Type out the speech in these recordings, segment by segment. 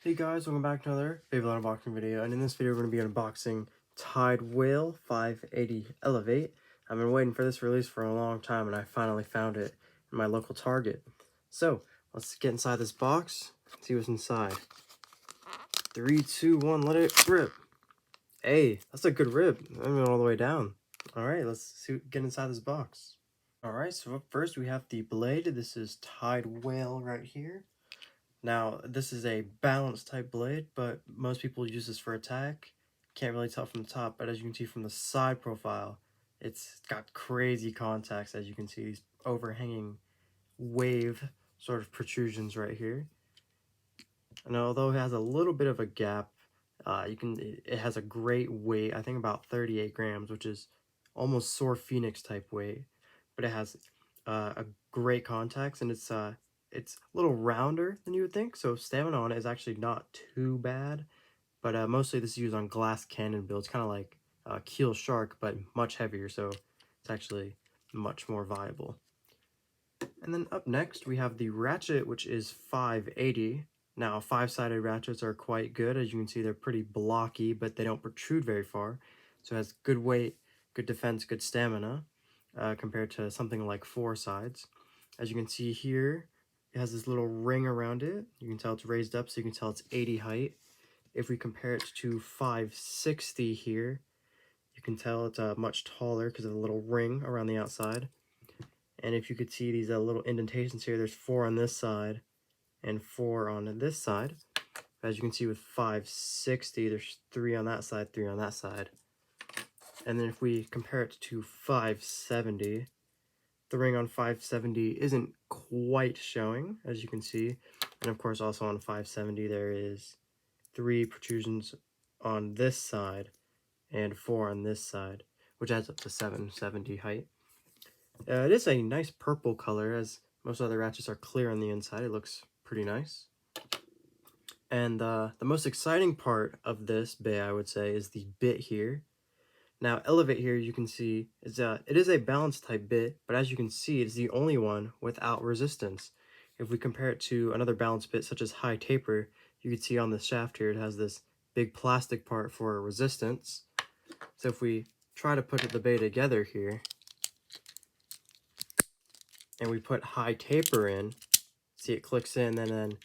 Hey guys, welcome back to another Beyblade unboxing video, and in this video we're going to be unboxing Tide Whale 580 Elevate. I've been waiting for this release for a long time and I finally found it in my local Target. So, let's get inside this box, see what's inside. 3, 2, 1, let it rip. Hey, that's a good rip. I went all the way down. Alright, let's get inside this box. Alright, so up first we have the blade. This is Tide Whale right here. Now, this is a balanced type blade, but most people use this for attack. Can't really tell from the top, but as you can see from the side profile, it's got crazy contacts, as you can see, these overhanging wave sort of protrusions right here. And although it has a little bit of a gap, it has a great weight, I think about 38 grams, which is almost Sword Phoenix type weight, but it has a great contacts, and it's a little rounder than you would think, so stamina on it is actually not too bad, but mostly this is used on glass cannon builds, kind of like Keel Shark, but much heavier, so it's actually much more viable. And then up next, we have the ratchet, which is 580. Now, 5-sided ratchets are quite good. As you can see, they're pretty blocky, but they don't protrude very far. So it has good weight, good defense, good stamina, compared to something like 4 sides. As you can see here, it has this little ring around it. You can tell it's raised up, so you can tell it's 80 height. If we compare it to 560 here, you can tell it's much taller because of the little ring around the outside. And if you could see these little indentations here, there's 4 on this side and 4 on this side. As you can see with 560, there's 3 on that side, 3 on that side. And then if we compare it to 570, the ring on 570 isn't quite showing, as you can see. And of course, also on 570, there is 3 protrusions on this side and 4 on this side, which adds up to 770 height. It is a nice purple color, as most other ratchets are clear on the inside. It looks pretty nice. And the most exciting part of this bay, I would say, is the bit here. Now, Elevate here, you can see, it is a balanced type bit, but as you can see, it's the only one without resistance. If we compare it to another balanced bit, such as High Taper, you can see on the shaft here, it has this big plastic part for resistance. So if we try to put the bay together here, and we put High Taper in, see it clicks in, and then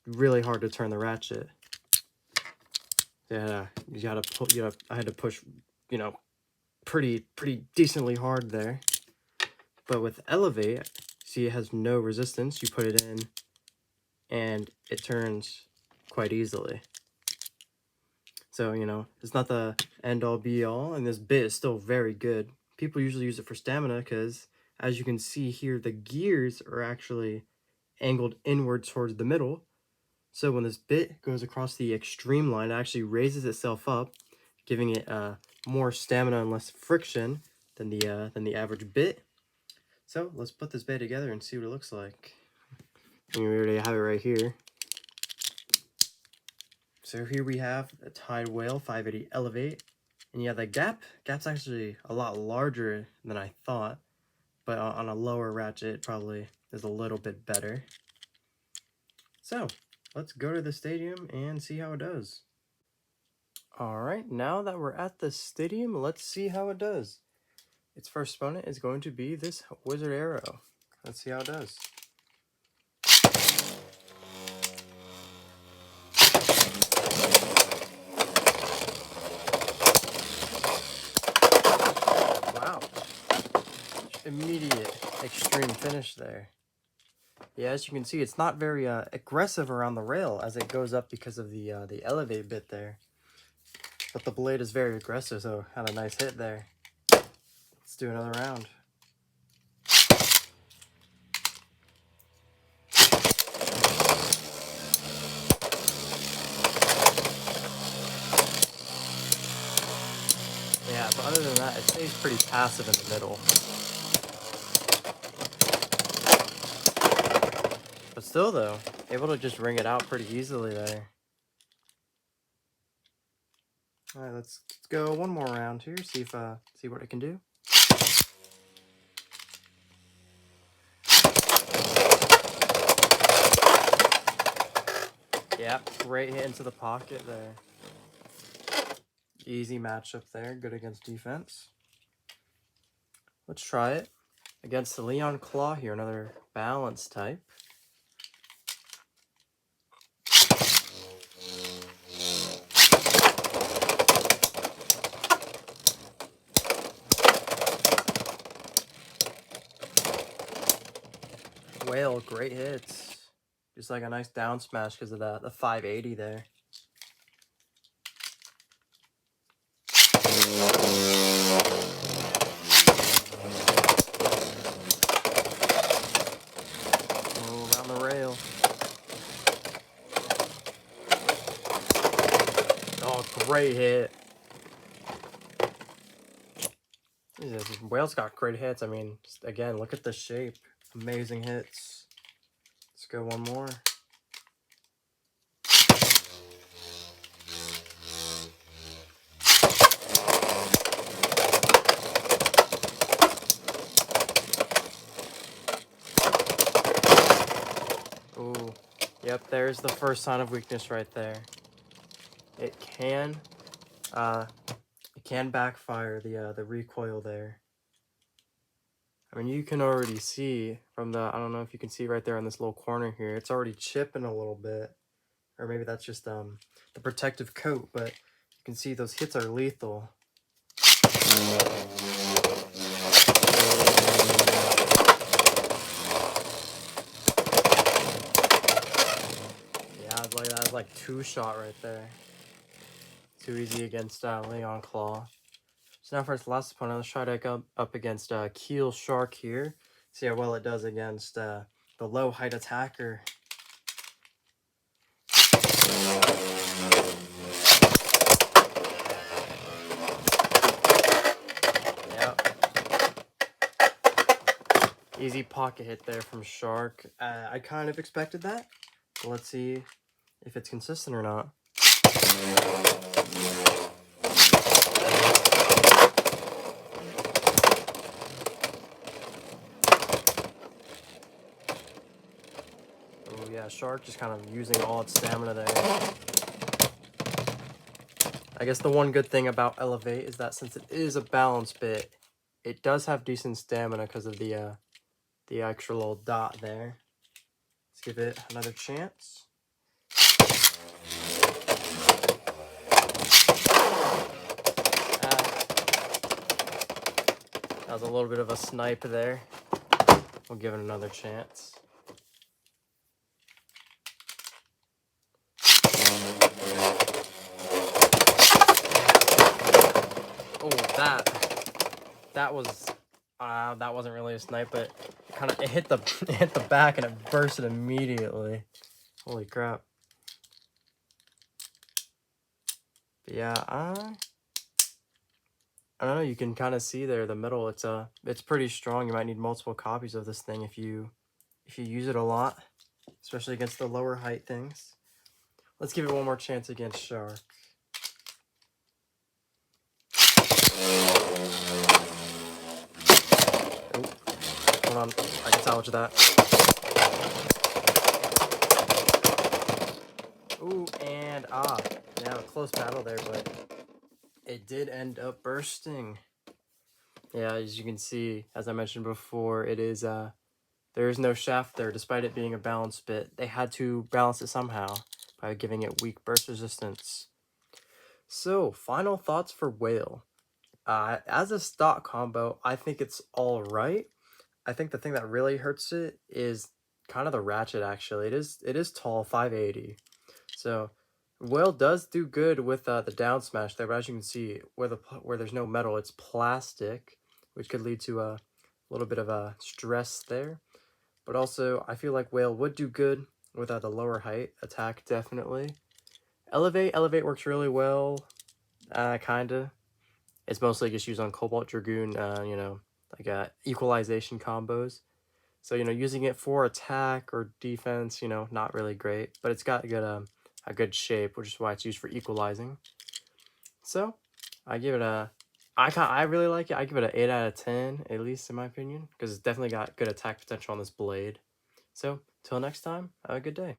really hard to turn the ratchet. Yeah, you gotta pull. I had to push, pretty decently hard there. But with Elevate, see, it has no resistance. You put it in, and it turns quite easily. So it's not the end all be all, and this bit is still very good. People usually use it for stamina because, as you can see here, the gears are actually angled inward towards the middle. So when this bit goes across the extreme line, it actually raises itself up, giving it more stamina and less friction than the average bit. So let's put this bay together and see what it looks like. And we already have it right here. So here we have a Tide Whale 580 Elevate. And yeah, the gap's actually a lot larger than I thought, but on a lower ratchet, it probably is a little bit better. So let's go to the stadium and see how it does. Alright, now that we're at the stadium, let's see how it does. Its first opponent is going to be this Wizard Arrow. Let's see how it does. Wow. Immediate extreme finish there. Yeah, as you can see, it's not very aggressive around the rail as it goes up because of the Elevate bit there. But the blade is very aggressive, so had a nice hit there. Let's do another round. Yeah, but other than that, it stays pretty passive in the middle. But still, though, able to just ring it out pretty easily there. All right, let's go one more round here. See what it can do. Yep, great hit into the pocket there. Easy matchup there, good against defense. Let's try it against the Leon Claw here, another balance type. Whale, great hits. Just like a nice down smash because of the 580 there. Oh, around the rail. Oh, great hit. Jesus, Whale's got great hits. I mean, just again, look at the shape. Amazing hits. Let's go one more. Ooh, yep, there's the first sign of weakness right there. It can backfire, the recoil there. I mean, you can already see from the, I don't know if you can see right there in this little corner here, it's already chipping a little bit. Or maybe that's just the protective coat, but you can see those hits are lethal. Yeah, that was like 2-shot right there. Too easy against Leon Claw. So now for its last opponent, let's try to go up against Keel Shark here. See how well it does against the low height attacker. Yep. Easy pocket hit there from Shark. I kind of expected that. So let's see if it's consistent or not. Oh yeah, Shark just kind of using all its stamina there. I guess the one good thing about Elevate is that since it is a balance bit, it does have decent stamina because of the extra little dot there. Let's give it another chance. That was a little bit of a snipe there. We'll give it another chance. Oh, that wasn't really a snipe, but it hit the back and it bursted immediately. Holy crap! But yeah, I don't know. You can kind of see there the middle. It's pretty strong. You might need multiple copies of this thing if you use it a lot, especially against the lower height things. Let's give it one more chance against Shark. Hold on, I can salvage that. Ooh, and yeah, a close battle there, but it did end up bursting. Yeah, as you can see, as I mentioned before, it is there is no shaft there, despite it being a balanced bit. They had to balance it somehow by giving it weak burst resistance. So, final thoughts for Whale. As a stock combo, I think it's all right. I think the thing that really hurts it is kind of the ratchet, actually. It is tall, 580. So, Whale does do good with the down smash there, but as you can see, where there's no metal, it's plastic, which could lead to a little bit of a stress there. But also, I feel like Whale would do good with the lower height attack, definitely. Elevate works really well, kinda. It's mostly just used on Cobalt Dragoon, you know, like equalization combos. So, you know, using it for attack or defense, you know, not really great. But it's got a good shape, which is why it's used for equalizing. So, I give it I really like it. I give it an 8 out of 10, at least in my opinion, because it's definitely got good attack potential on this blade. So, till next time, have a good day.